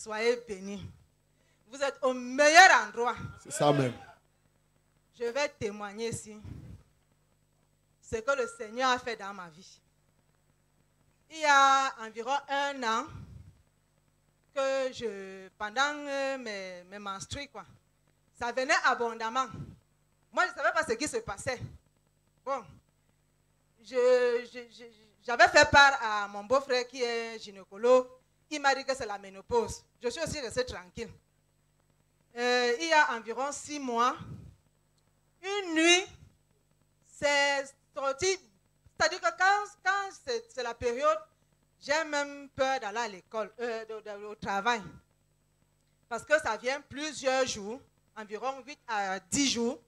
Soyez bénis. Vous êtes au meilleur endroit. C'est ça même. Je vais témoigner ici ce que le Seigneur a fait dans ma vie. Il y a environ 1 an que pendant mes menstrues, ça venait abondamment. Moi, je ne savais pas ce qui se passait. Bon, j'avais fait part à mon beau-frère qui est gynécologue. Il m'a dit que c'est la ménopause. Je suis aussi restée tranquille. Il y a environ 6 mois, une nuit, c'est sorti. C'est-à-dire que quand c'est la période, j'ai même peur d'aller à l'école, au travail. Parce que ça vient plusieurs jours, environ 8 à 10 jours,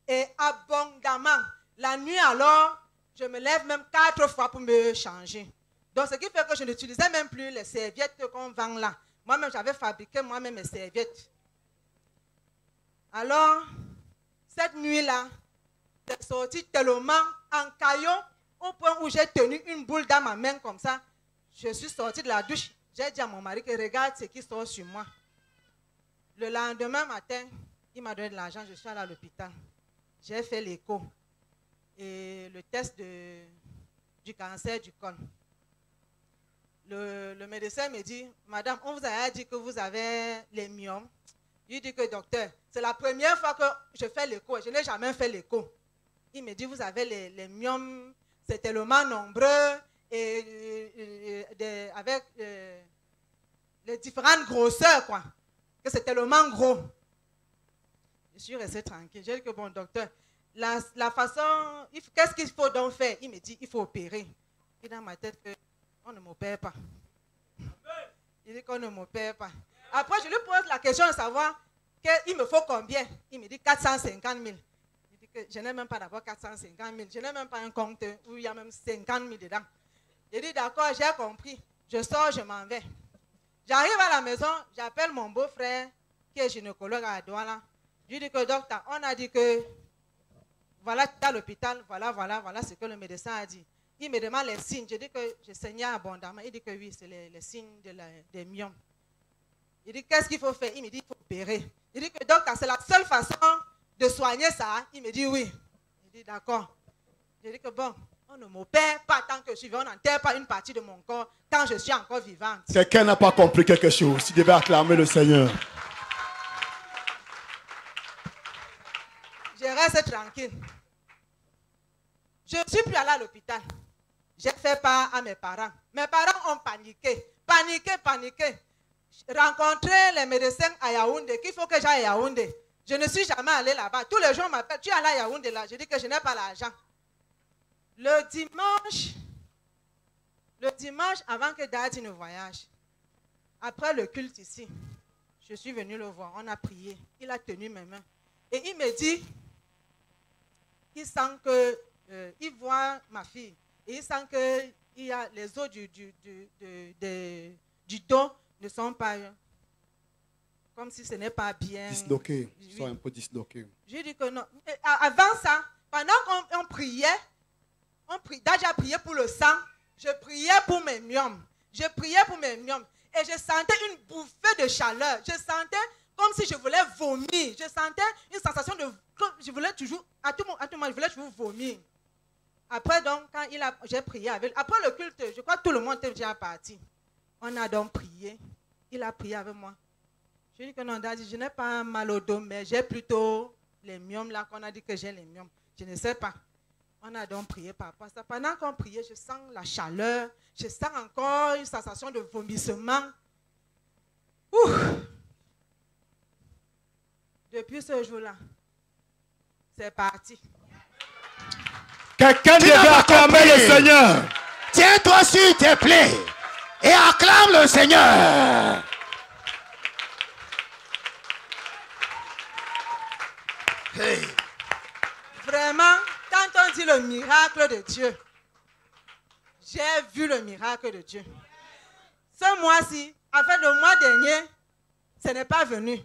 et abondamment. La nuit alors, je me lève même 4 fois pour me changer. Donc ce qui fait que je n'utilisais même plus les serviettes qu'on vend là. Moi-même, j'avais fabriqué moi-même mes serviettes. Alors, cette nuit-là, c'est sorti tellement en caillot au point où j'ai tenu une boule dans ma main comme ça. Je suis sortie de la douche. J'ai dit à mon mari que regarde ce qui sort sur moi. Le lendemain matin, il m'a donné de l'argent. Je suis allée à l'hôpital. J'ai fait l'écho et le test du cancer du col. Le médecin me dit, madame, on vous a dit que vous avez les myomes. Il dit que docteur, c'est la première fois que je fais l'écho. Je n'ai jamais fait l'écho. Il me dit, vous avez les myomes, c'est tellement nombreux et avec les différentes grosseurs, quoi, que c'est tellement gros. Je suis restée tranquille. J'ai dit que bon, docteur, la façon, qu'est-ce qu'il faut donc faire? Il me dit, il faut opérer. Et dans ma tête, on ne m'opère pas. Il dit qu'on ne m'opère pas. Après, je lui pose la question de savoir qu'il me faut combien. Il me dit 450 000. Il dit que je n'ai même pas d'abord 450 000. Je n'ai même pas un compte où il y a même 50 000 dedans. Il dit d'accord, j'ai compris. Je sors, je m'en vais. J'arrive à la maison, j'appelle mon beau-frère qui est gynécologue à Douala. Je lui dis que docteur, on a dit que voilà, tu es à l'hôpital, voilà ce que le médecin a dit. Il me demande les signes. Je dis que je saignais abondamment. Il dit que oui, c'est les signes des myomes. Il dit qu'est-ce qu'il faut faire? Il me dit il faut opérer. Il dit que docteur, c'est la seule façon de soigner ça. Il me dit oui. Il dit d'accord. Je dis que bon, on ne m'opère pas tant que je suis vivant. On n'enterre pas une partie de mon corps quand je suis encore vivante. Quelqu'un n'a pas compris quelque chose. Tu devais acclamer le Seigneur. Je reste tranquille. Je ne suis plus allée à l'hôpital. J'ai fait part à mes parents. Mes parents ont paniqué. Paniqué. Rencontrer les médecins à Yaoundé, qu'il faut que j'aille à Yaoundé. Je ne suis jamais allée là-bas. Tous les jours m'appellent, tu es allé à Yaoundé là. Je dis que je n'ai pas l'argent. Le dimanche, avant que Daddy ne voyage, après le culte ici, je suis venue le voir. On a prié. Il a tenu mes mains. Et il me dit qu'il sent que, il voit ma fille. Et il sent que il y a les os du dos ne sont pas comme si ce n'est pas bien. Disloqués. Ils sont un peu disloqués. Je dis que non. Avant ça, pendant qu'on priait, Daddy a prié pour le sang, je priais pour mes myomes. Et je sentais une bouffée de chaleur. Je sentais comme si je voulais vomir. Je sentais une sensation de... Je voulais toujours... À tout moment, je voulais toujours vomir. Après, donc, quand j'ai prié avec... Après le culte, je crois que tout le monde était déjà parti. On a donc prié. Il a prié avec moi. Je lui ai dit que non, Daddy, je n'ai pas mal au dos, mais j'ai plutôt les myomes là, qu'on a dit que j'ai les myomes. Je ne sais pas. On a donc prié par rapport à ça. Pendant qu'on priait, je sens la chaleur. Je sens encore une sensation de vomissement. Ouh! Depuis ce jour-là, c'est parti. Quelqu'un devait acclamer le Seigneur. Tiens-toi sur tes plaies et acclame le Seigneur. Hey. Vraiment, quand on dit le miracle de Dieu, j'ai vu le miracle de Dieu. Ce mois-ci, en fait, le mois dernier, ce n'est pas venu.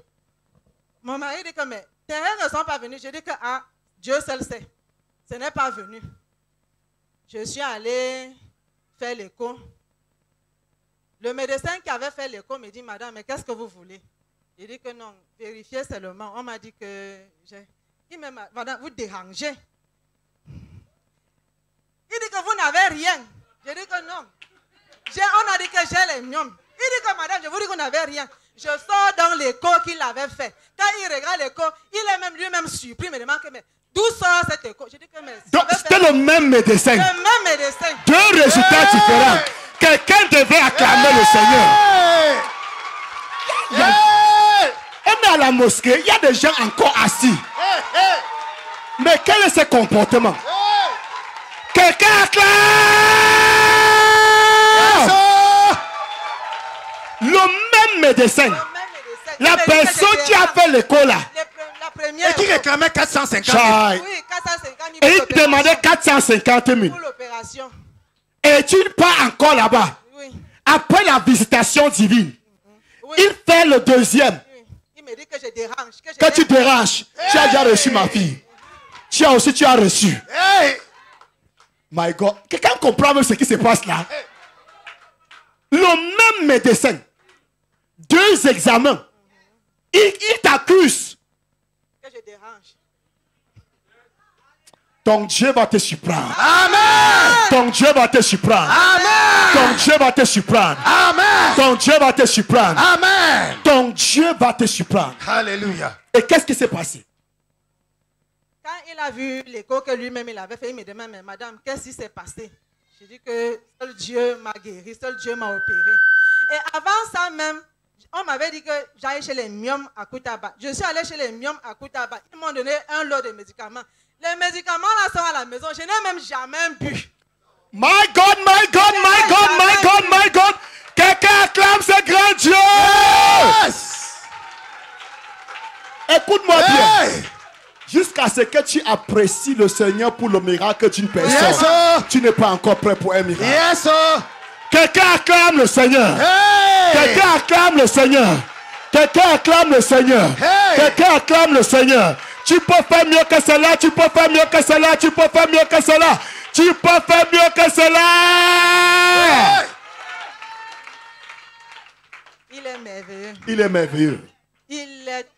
Mon mari dit que mais tes règles ne sont pas venues. Je dis que ah, Dieu seul sait. Ce n'est pas venu. Je suis allée faire l'écho. Le médecin qui avait fait l'écho me dit, madame, mais qu'est-ce que vous voulez? Il dit que non, vérifiez seulement. On m'a dit que j'ai... Il m'a dit, madame, vous dérangez. Il dit que vous n'avez rien. Je dis que non. On a dit que j'ai les myomes. Il dit que madame, je vous dis qu'on n'avait rien. Je sors dans l'écho qu'il avait fait. Quand il regarde l'écho, il est même lui-même surpris. Il me demande que, mais d'où sort cet écho? Je dis que mais... Donc c'était le même médecin. Le même médecin. Deux résultats différents. Quelqu'un devait acclamer le Seigneur. On est à la mosquée, il y a des gens encore assis. Mais quel est ce comportement? Quelqu'un acclame! Le même médecin. La personne qui a fait l'écho là. Et qui réclamait 450 000. Oui, 450 000. Et il demandait 450 000. Pour l'opération. Et tu pars encore là-bas. Oui. Après la visitation divine, Oui. il fait le deuxième. Oui. Il me dit que je dérange. Que tu déranges. Tu as déjà reçu ma fille. Tu as reçu. Hey. My God. Quelqu'un comprend même ce qui se passe là? Le même médecin. 2 examens. Il t'accuse. Que je dérange. Ton Dieu va te surprendre. Amen. Ton Dieu va te surprendre. Amen. Ton Dieu va te surprendre. Amen. Ton Dieu va te surprendre. Amen. Ton Dieu va te surprendre. Alléluia. Et qu'est-ce qui s'est passé? Quand il a vu l'écho que lui-même il avait fait, il me demande, mais madame, qu'est-ce qui s'est passé? Je dis que seul Dieu m'a guéri, seul Dieu m'a opéré. Et avant ça même, on m'avait dit que j'allais chez les myomes à Koutaba. Je suis allé chez les myomes à Koutaba. Ils m'ont donné un lot de médicaments. Les médicaments là sont à la maison. Je n'ai même jamais bu. My God, my God, my God, my God, my God. Quelqu'un acclame ce grand Dieu. Yes. Écoute-moi bien. Hey. Jusqu'à ce que tu apprécies le Seigneur pour le miracle d'une personne, Yes, sir. tu n'es pas encore prêt pour un miracle. Yes, sir. Quelqu'un acclame le Seigneur. Hey. Quelqu'un acclame le Seigneur. Quelqu'un acclame le Seigneur. Hey. Quelqu'un acclame le Seigneur. Tu peux faire mieux que cela. Tu peux faire mieux que cela. Tu peux faire mieux que cela. Tu peux faire mieux que cela. Hey. Il est merveilleux. Il est merveilleux. Il est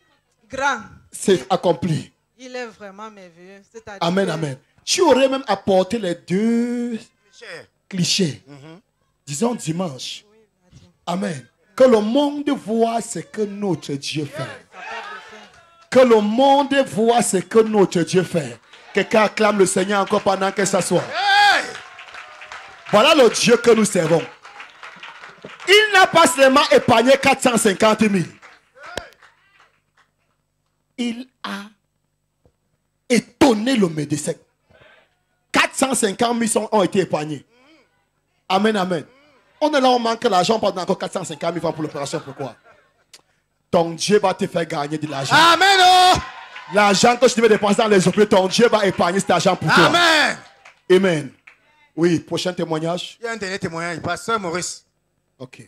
grand. C'est accompli. Il est vraiment merveilleux. Amen, amen. Tu aurais même apporté les 2 clichés. Disons dimanche. Oui, vas-y. Amen. Que le monde voit ce que notre Dieu fait. Capable de faire. Que le monde voit ce que notre Dieu fait. Quelqu'un acclame le Seigneur encore pendant que ça soit. Hey. Voilà le Dieu que nous servons. Il n'a pas seulement épargné 450 000. Il a étonné le médecin. 450 000 ont été épargnés. Amen, amen. On est là, on manque l'argent pendant encore 450 000 francs pour l'opération. Pourquoi? Ton Dieu va te faire gagner de l'argent. Amen. Oh. L'argent que tu devais dépenser dans les hôpitaux, ton Dieu va épargner cet argent pour toi. Amen. Amen. Oui, prochain témoignage. Il y a un dernier témoignage. Pasteur Maurice. Ok.